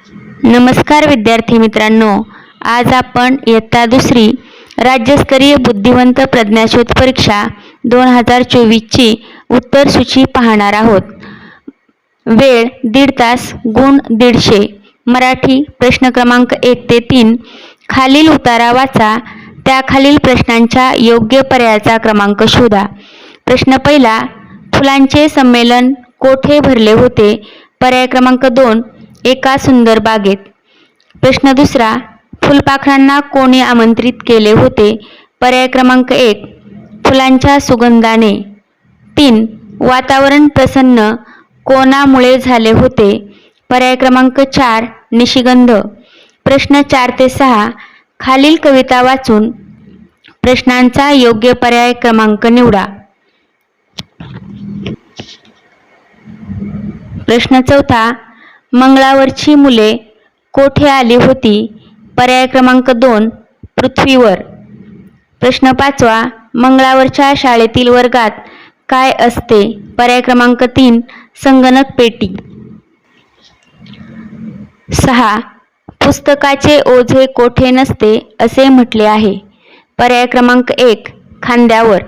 नमस्कार विद्यार्थी मित्रांनो, आज आपण इयत्ता दुसरी राज्यस्तरीय बुद्धिवंत प्रज्ञाशोध परीक्षा 2024ची उत्तर सूची पाहणार आहोत. वेळ 1.5 तास, गुण 150. मराठी प्रश्न क्रमांक 1 ते 3. खालील उतारा वाचा, त्याखालील प्रश्नांच्या योग्य पर्यायाचा क्रमांक शोधा. प्रश्न पहिला, फुलांचे संमेलन कोठे भरले होते? पर्याय क्रमांक 2, एका सुंदर बागेत. प्रश्न दुसरा, फुलपाखरांना कोणी आमंत्रित केले होते? पर्याय क्रमांक 1, फुलांच्या सुगंधाने. 3, वातावरण प्रसन्न कोणामुळे झाले होते? पर्याय क्रमांक 4, निशिगंध. प्रश्न 4 ते 6, खालील कविता वाचून प्रश्नांचा योग्य पर्याय क्रमांक निवडा. प्रश्न चौथा, मंगळावरची मुले कोठे आली होती? पर्याय क्रमांक 2, पृथ्वीवर. प्रश्न 5वा, मंगळावरच्या शाळेतील वर्गात काय असते? पर्याय क्रमांक 3, संगणक पेटी. 6, पुस्तकाचे ओझे कोठे नसते असे म्हटले आहे? पर्याय क्रमांक 1, खांद्यावर.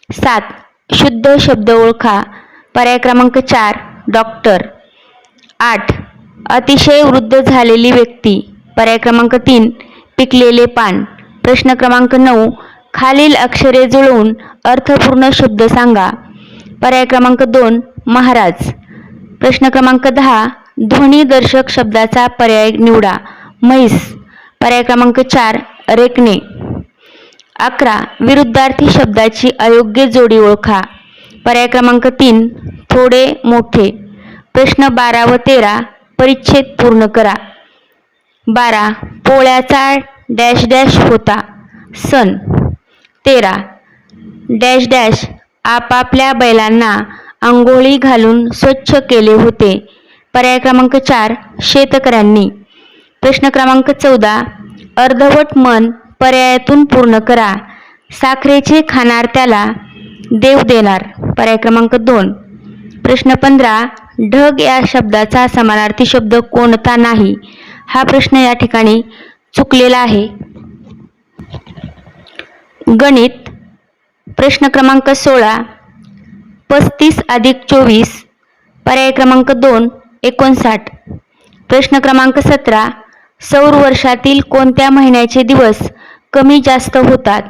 7, शुद्ध शब्द ओळखा. पर्याय क्रमांक 4, डॉक्टर. 8, अतिशय वृद्ध झालेली व्यक्ती. पर्याय क्रमांक 3, पिकलेले पान. प्रश्न क्रमांक 9, खालील अक्षरे जुळवून अर्थपूर्ण शब्द सांगा. पर्याय क्रमांक 2, महाराज. प्रश्न क्रमांक 10, ध्वनिदर्शक शब्दाचा पर्याय निवडा. म्हैस. पर्याय क्रमांक 4, रेकणे. 11, विरुद्धार्थी शब्दाची अयोग्य जोडी ओळखा. पर्याय क्रमांक 3, थोडे मोठे. प्रश्न 12 व 13, परिच्छेद पूर्ण करा. 12, पोळ्याचा डॅश डॅश होता सण. 13, डॅश डॅश आपापल्या बैलांना आंघोळी घालून स्वच्छ केले होते. पर्याय क्रमांक 4, शेतकऱ्यांनी. प्रश्न क्रमांक 14, अर्धवट मन पर्यायातून पूर्ण करा. साखरेचे खाणार त्याला देव देणार. पर्याय क्रमांक 2. प्रश्न 15, ढग या शब्दाचा समानार्थी शब्द कोणता नाही? हा प्रश्न या ठिकाणी चुकलेला आहे. गणित. प्रश्न क्रमांक 16, 35 अधिक 24. पर्याय क्रमांक 2, 59. प्रश्न क्रमांक 17, सौर वर्षातील कोणत्या महिन्याचे दिवस कमी जास्त होतात?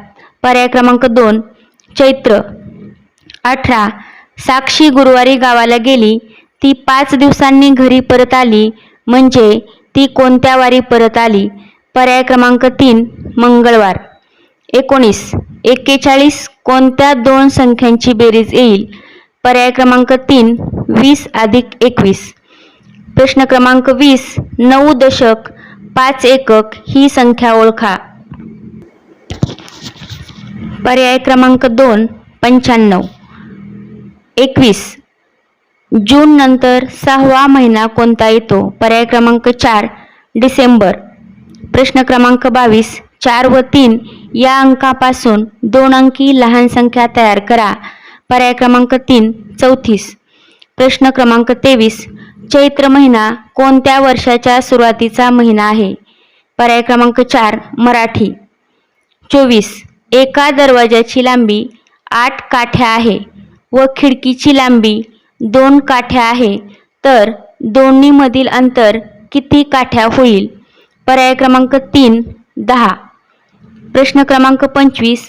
पर्याय क्रमांक 2, चैत्र. 18, साक्षी गुरुवारी गावाला गेली, ती 5 दिवसांनी घरी परत आली, म्हणजे ती कोणत्या वारी परत आली? पर्याय क्रमांक 3, मंगळवार. 19, 41 कोणत्या 2 संख्यांची बेरीज येईल? पर्याय क्रमांक 3, 20 अधिक 21. प्रश्न क्रमांक 20, 9 दशक 5 एकक ही संख्या ओळखा. पर्याय क्रमांक 2, 95. 21, जून नंतर 6वा महिना कोणता येतो? पर्याय क्रमांक 4, डिसेंबर. प्रश्न क्रमांक 22, 4 व 3 या अंकापासून 2 अंकी लहान संख्या तयार करा. पर्याय क्रमांक 3, 34. प्रश्न क्रमांक 23, चैत्र महिना कोणत्या वर्षाच्या सुरुवातीचा महिना आहे? पर्याय क्रमांक 4, मराठी. 24, एका दरवाजाची लांबी 8 काठ्या आहे व खिडकीची लांबी 2 काठ्या आहे, तर दोन्हीमधील अंतर किती काठ्या होईल? पर्याय क्रमांक 3, 10. प्रश्न क्रमांक 25,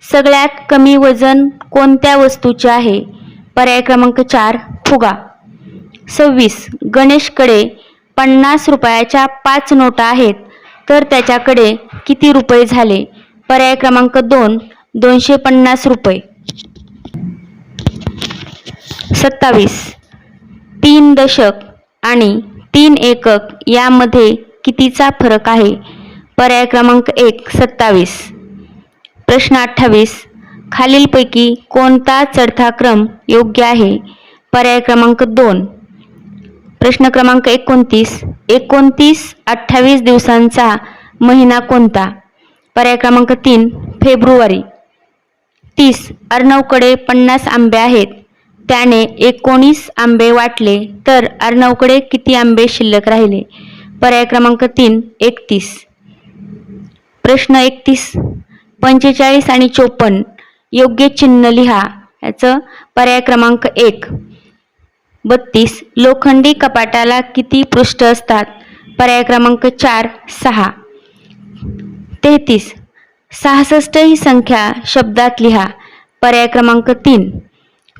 सगळ्यात कमी वजन कोणत्या वस्तूचे आहे? पर्याय क्रमांक 4, फुगा. 26, गणेशकडे 50 रुपयाच्या 5 नोटा आहेत, तर त्याच्याकडे किती रुपये झाले? पर्याय क्रमांक 2, 250 रुपये. 27, 3 दशक आणि 3 एकक यामध्ये कितीचा फरक आहे? पर्याय क्रमांक 1, 27. प्रश्न 28, खालीलपैकी कोणता चढता क्रम योग्य आहे? पर्याय क्रमांक 2. प्रश्न क्रमांक 29, 28 दिवसांचा महिना कोणता? पर्याय क्रमांक 3, फेब्रुवारी. 30, अर्णवकडे 50 आंबे आहेत, त्याने 19 आंबे वाटले, तर अर्णवकडे किती आंबे शिल्लक राहिले? पर्याय क्रमांक 3 31. प्रश्न 31. 45 आणि 54 योग्य चिन्ह लिहा. याचं पर्याय क्रमांक 1 32. लोखंडी कपाटाला किती पृष्ठ असतात? पर्याय क्रमांक 4 6. 33. 66 ही संख्या शब्दात लिहा. पर्याय क्रमांक 3.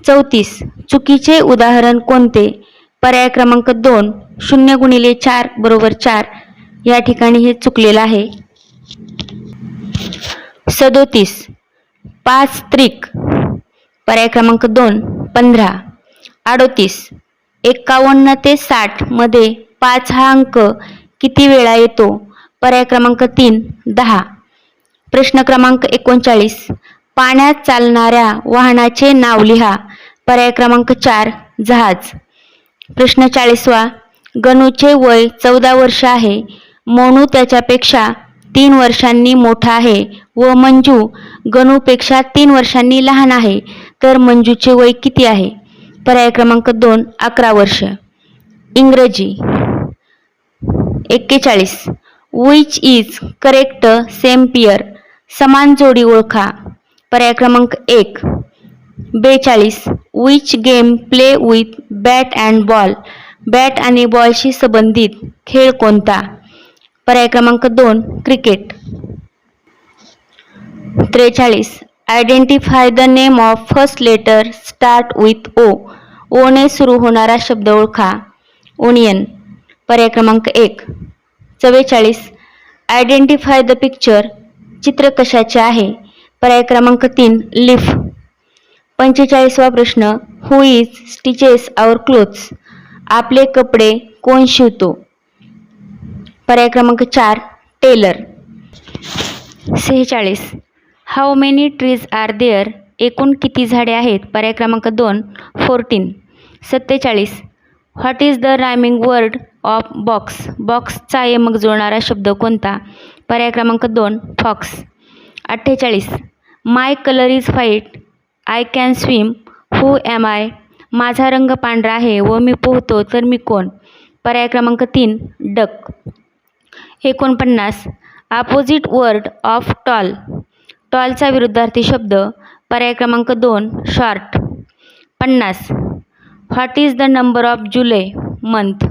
34. चुकीचे उदाहरण कोणते? पर्याय क्रमांक 2 0 गुणिले 4 बरोबर 4. या ठिकाणी हे चुकलेलं आहे. 37. 5 त्रिक. पर्याय क्रमांक 2 15. 38. 51 ते 60 मध्ये 5 हा अंक किती वेळा येतो? पर्याय क्रमांक 3 10. प्रश्न क्रमांक 39. पाण्यात चालणाऱ्या वाहनाचे नाव लिहा. पर्याय क्रमांक 4 जहाज. प्रश्न 40वा. गणूचे वय 14 वर्ष आहे. मोनू त्याच्यापेक्षा 3 वर्षांनी मोठा आहे व मंजू गणूपेक्षा 3 वर्षांनी लहान आहे, तर मंजूचे वय किती आहे? पर्याय क्रमांक 2 11 वर्ष. इंग्रजी. 41. Which is correct same pair. समान जोडी ओळखा. पर्याय क्रमांक 1 42. Which game play with bat and ball. Bat आणि बॉलशी संबंधित खेळ कोणता? पर्याय क्रमांक 2 cricket. 43. Identify the name of first letter start with O. O ने सुरू होणारा शब्द ओळखा. ओनियन. पर्याय क्रमांक 1. 44. Identify the picture. चित्र कशाचे आहे? पर्याय क्रमांक 3 लीफ. 45वा प्रश्न. Who is stitches our clothes. आपले कपडे कोण शिवतो? पर्याय क्रमांक 4 tailor. 46. How many trees are there. एकूण किती झाडे आहेत? पर्याय क्रमांक 2 14. 47. What is the rhyming word of box. बॉक्सचा यमक जोडणारा शब्द कोणता? पर्याय क्रमांक 2 fox. 48. My colour is white. I can swim. Who M I. माझा रंग पांढरा आहे व मी पोहतो, तर मी कोण? पर्याय क्रमांक 3 duck. 49. Opposite word of tall. टॉलचा विरुद्धार्थी शब्द. पर्याय क्रमांक 2 short. 50. What is the number of July month.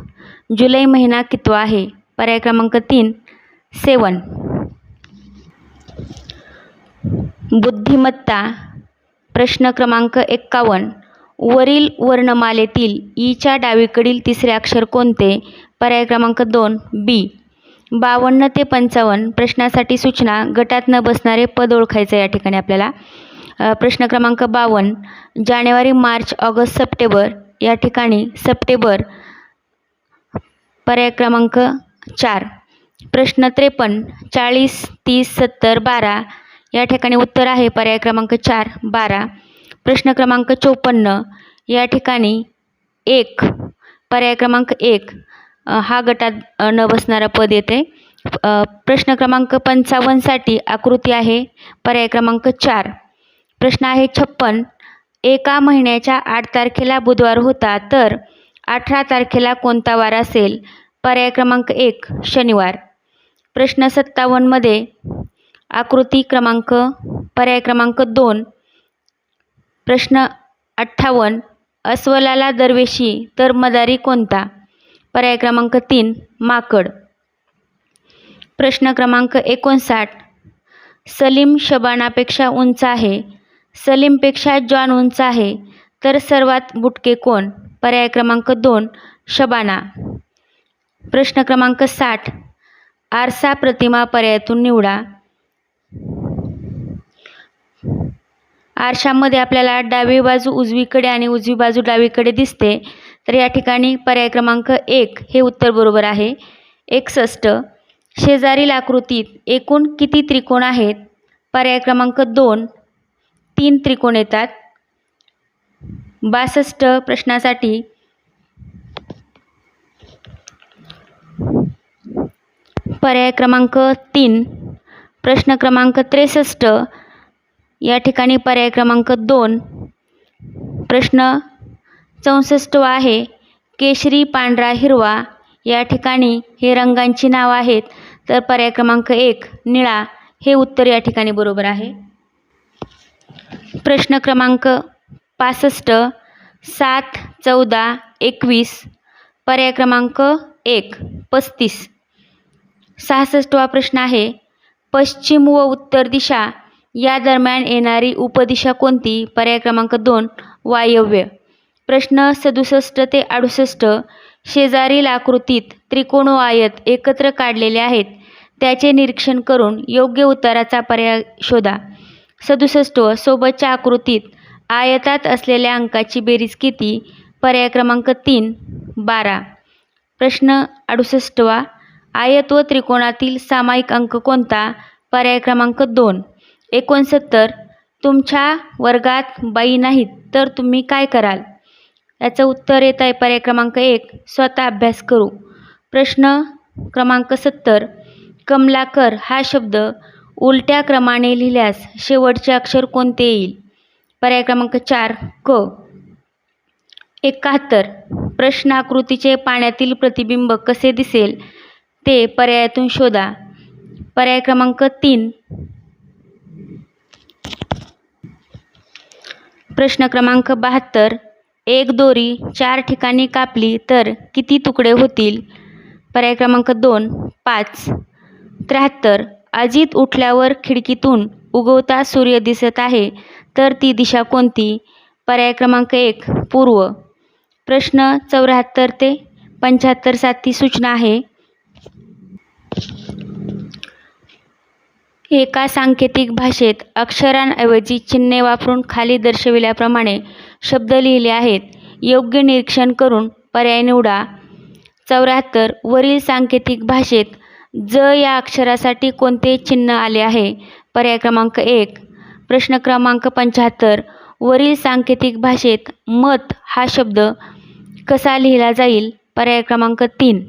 जुलै महिना कितवा आहे? पर्याय क्रमांक 3 7. बुद्धिमत्ता. प्रश्न क्रमांक 51. वरील वर्णमालेतील ईच्या डावीकडील तिसरे अक्षर कोणते? पर्याय क्रमांक 2 बी. 52 ते 55 प्रश्नासाठी सूचना. गटात न बसणारे पद ओळखायचं या ठिकाणी आपल्याला. प्रश्न क्रमांक 52. जानेवारी मार्च ऑगस्ट सप्टेंबर. या ठिकाणी सप्टेंबर. पर्याय क्रमांक 4. प्रश्न 53. 40 30 70 12. या ठिकाणी उत्तर आहे पर्याय क्रमांक 4 12. प्रश्न क्रमांक 54. या ठिकाणी 1 पर्याय क्रमांक 1 हा गटात न बसणारा पद येते. प्रश्न क्रमांक 55 साठी आकृती आहे. पर्याय क्रमांक 4. प्रश्न आहे 56. एका महिन्याच्या 8 तारखेला बुधवार होता, तर 18 तारखेला कोणता वार असेल? पर्याय क्रमांक 1 शनिवार. प्रश्न 57 मध्ये आकृती क्रमांक पर्याय क्रमांक 2. प्रश्न 58. अस्वलाला दरवेशी तर मदारी कोणता? पर्याय क्रमांक 3 माकड. प्रश्न क्रमांक 59. सलीम शबानापेक्षा उंच आहे. सलीमपेक्षा जॉन उंच आहे, तर सर्वात बुटके कोण? पर्याय क्रमांक 2 शबाना. प्रश्न क्रमांक 60. आरसा प्रतिमा पर्यायातून निवडा. आरशामध्ये आपल्याला डावी बाजू उजवीकडे आणि उजवी बाजू डावीकडे दिसते, तर या ठिकाणी पर्याय क्रमांक 1 हे उत्तर बरोबर आहे. 61. शेजारील आकृतीत एकूण किती त्रिकोण आहेत? पर्याय क्रमांक 2 3 त्रिकोण येतात. 62 प्रश्नासाठी पर्याय क्रमांक 3. प्रश्न क्रमांक 63. या ठिकाणी पर्याय क्रमांक 2. प्रश्न 64 आहे. केशरी पांढरा हिरवा या ठिकाणी हे रंगांची नावं आहेत, तर पर्याय क्रमांक 1 निळा हे उत्तर या ठिकाणी बरोबर आहे. प्रश्न क्रमांक 65 7 14 21 पर्याय क्रमांक 1 35. 66वा प्रश्न आहे, पश्चिम व उत्तर दिशा या दरम्यान येणारी उपदिशा कोणती? पर्याय क्रमांक 2 वायव्य. प्रश्न 67 ते 68 शेजारील आकृतीत त्रिकोण व आयत एकत्र काढलेले आहेत, त्याचे निरीक्षण करून योग्य उत्तराचा पर्याय शोधा. 67 सोबतच्या आकृतीत आयतात असलेल्या अंकाची बेरीज किती? पर्याय क्रमांक 3 12. प्रश्न 68 आयत व त्रिकोणातील सामायिक अंक कोणता? पर्याय क्रमांक 2 69. तुमच्या वर्गात बाई नाहीत तर तुम्ही काय कराल? याचं उत्तर येत आहे पर्याय क्रमांक 1 स्वतः अभ्यास करू. प्रश्न क्रमांक 70 कमलाकर हा शब्द उलट्या क्रमाने लिहिल्यास शेवटचे अक्षर कोणते येईल? पर्याय क्रमांक 4 क. 71 प्रश्न आकृतीचे पाण्यातील प्रतिबिंब कसे दिसेल ते पर्यायातून शोधा. पर्याय क्रमांक 3. प्रश्न क्रमांक 72 एक दोरी 4 ठिकाणी कापली तर किती तुकडे होतील? पर्याय क्रमांक 2 5. 73 अजित उठल्यावर खिडकीतून उगवता सूर्य दिसत आहे तर ती दिशा कोणती? पर्याय क्रमांक 1 पूर्व. प्रश्न 74 ते 75 साठी सूचना आहे. एका सांकेतिक भाषेत अक्षरांऐवजी चिन्हे वापरून खाली दर्शविल्याप्रमाणे शब्द लिहिले आहेत. योग्य निरीक्षण करून पर्याय निवडा. 74 वरील सांकेतिक भाषेत ज या अक्षरासाठी कोणते चिन्ह आले आहे? पर्याय क्रमांक 1. प्रश्न क्रमांक 75 वरील सांकेतिक भाषेत मत हा शब्द कसा लिहिला जाईल? पर्याय क्रमांक 3.